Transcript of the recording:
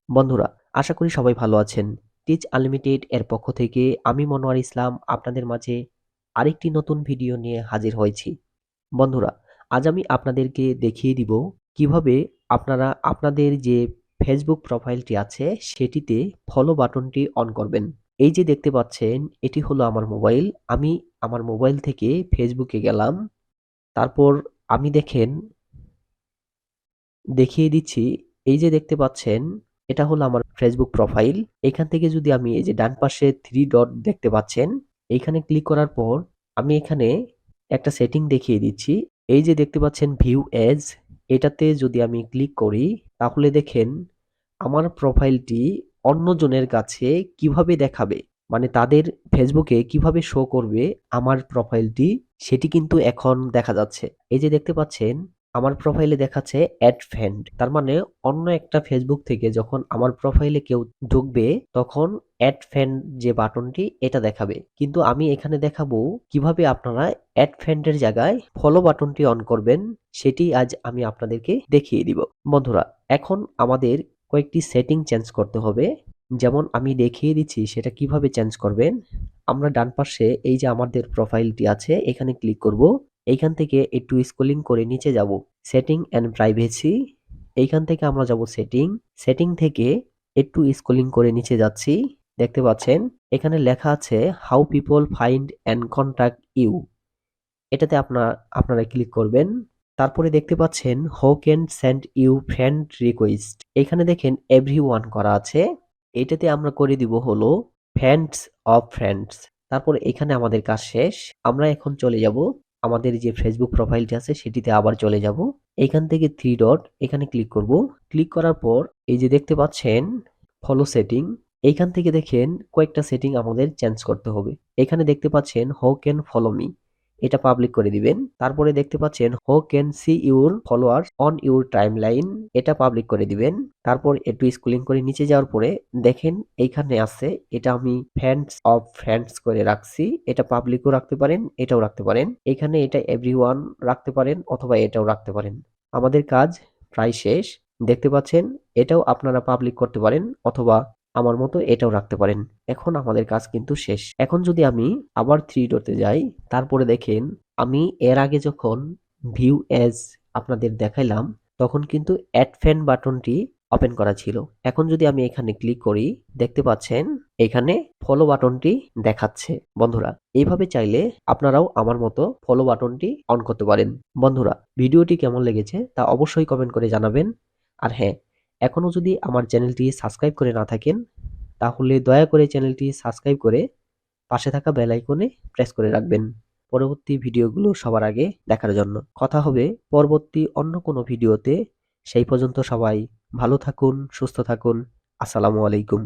বন্ধুরা, আশা করি সবাই ভালো আছেন। টিচ আনলিমিটেড এর পক্ষ থেকে আমি মনোয়ার ইসলাম আপনাদের মাঝে আরেকটি নতুন ভিডিও নিয়ে হাজির হয়েছি। বন্ধুরা, আজ আমি আপনাদেরকে দেখিয়ে দিব কিভাবে আপনারা আপনাদের যে ফেসবুক প্রোফাইলটি আছে সেটিতে ফলো বাটনটি অন করবেন। এই যে দেখতে পাচ্ছেন এটি হলো আমার মোবাইল। আমি আমার মোবাইল থেকে ফেসবুকে গেলাম। তারপর আমি দেখিয়ে দিচ্ছি। এই যে দেখতে পাচ্ছেন এটা হলো আমার ফেসবুক প্রোফাইল। এখান থেকে যদি আমি এই যে ডান পাশে 3 ডট দেখতে পাচ্ছেন, এইখানে ক্লিক করার পর আমি এখানে একটা সেটিং দেখিয়ে দিচ্ছি। এই যে দেখতে পাচ্ছেন ভিউ এজ, এটাতে যদি আমি ক্লিক করি তাহলে দেখেন আমার প্রোফাইলটি অন্যজনের কাছে কিভাবে দেখাবে, মানে তাদের ফেসবুকে কিভাবে শো করবে আমার প্রোফাইলটি, সেটি কিন্তু এখন দেখা যাচ্ছে। এই যে দেখতে পাচ্ছেন আমার প্রোফাইলে দেখাচ্ছে অ্যাড ফ্রেন্ড, তার মানে অন্য একটা ফেসবুক থেকে যখন আমার প্রোফাইলে কেউ ঢুকবে তখন অ্যাড ফ্রেন্ড যে বাটনটি এটা দেখাবে। কিন্তু আমি এখানে দেখাবো কিভাবে আপনারা অ্যাড ফ্রেন্ডের জায়গায় ফলো বাটনটি অন করবেন, সেটি আজ আমি আপনাদেরকে দেখিয়ে দিব। বন্ধুরা, এখন আমাদের কয়েকটি সেটিং চেঞ্জ করতে হবে। যেমন আমি দেখিয়ে দিচ্ছি সেটা কিভাবে চেঞ্জ করবেন। আমরা ডান পাশে এই যে আমাদের প্রোফাইলটি আছে এখানে ক্লিক করব। এইখান থেকে একটু স্ক্রলিং করে নিচে যাব, সেটিং এন্ড প্রাইভেসি। এইখান থেকে আমরা যাব সেটিং থেকে একটু স্ক্রলিং করে নিচে যাচ্ছি। দেখতে পাচ্ছেন এখানে লেখা আছে how people find and contact you. এটাতে আপনারা ক্লিক করবেন। তারপরে দেখতে পাচ্ছেন who can send you friend request. এখানে দেখেন এভরিওয়ান করা আছে। এটাতে আমরা করে দিব হলো ফ্রেন্ডস অফ ফ্রেন্ডস। তারপর এখানে আমাদের কাজ শেষ। আমরা এখন চলে যাব আমাদের যে ফেসবুক প্রোফাইলটি আছে সেটিতে আবার চলে যাব। এখান থেকে 3 ডট এখানে ক্লিক করব। ক্লিক করার পর এই যে দেখতে পাচ্ছেন ফলো সেটিং। এইখান থেকে দেখেন কয়েকটা সেটিং আমাদের চেঞ্জ করতে হবে। এখানে দেখতে পাচ্ছেন হু ক্যান ফলো মি, এটা পাবলিক করে দিবেন। তারপরে দেখতে পাচ্ছেন who can see your followers on your timeline, এটা পাবলিক করে দিবেন। তারপর একটু স্ক্রলিং করে নিচে যাওয়ার পরে দেখেন এইখানে আছে, এটা আমি ফ্রেন্ডস অফ ফ্রেন্ডস করে রাখছি। এটা পাবলিকও রাখতে পারেন, এটাও রাখতে পারেন। এখানে এটা এভরিওয়ান রাখতে পারেন অথবা এটাও রাখতে পারেন। আমাদের কাজ প্রায় শেষ। দেখতে পাচ্ছেন এটাও আপনারা পাবলিক করতে পারেন অথবা আমার মতো এটাও রাখতে পারেন। এখন আমাদের কাজ কিন্তু শেষ। এখন যদি আমি আবার 3 ডটে যাই, তারপরে দেখেন আমি এর আগে যখন ভিউ এজ আপনাদের দেখাইলাম তখন কিন্তু অ্যাড ফ্রেন্ড বাটনটি ওপেন করা ছিল। এখন যদি আমি এখানে ক্লিক করি দেখতে পাচ্ছেন এখানে ফলো বাটনটি দেখাচ্ছে। বন্ধুরা, এইভাবে চাইলে আপনারাও আমার মতো ফলো বাটনটি অন করতে পারেন। বন্ধুরা, ভিডিওটি কেমন লেগেছে তা অবশ্যই কমেন্ট করে জানাবেন। আর হ্যাঁ, এখনো যদি আমার চ্যানেলটি সাবস্ক্রাইব করে না থাকেন তাহলে দয়া করে চ্যানেলটি সাবস্ক্রাইব করে পাশে থাকা বেল আইকনে প্রেস করে রাখবেন পরবর্তী ভিডিওগুলো সবার আগে দেখার জন্য। কথা হবে পরবর্তী অন্য কোনো ভিডিওতে। সেই পর্যন্ত সবাই ভালো থাকুন, সুস্থ থাকুন। আসসালামু আলাইকুম।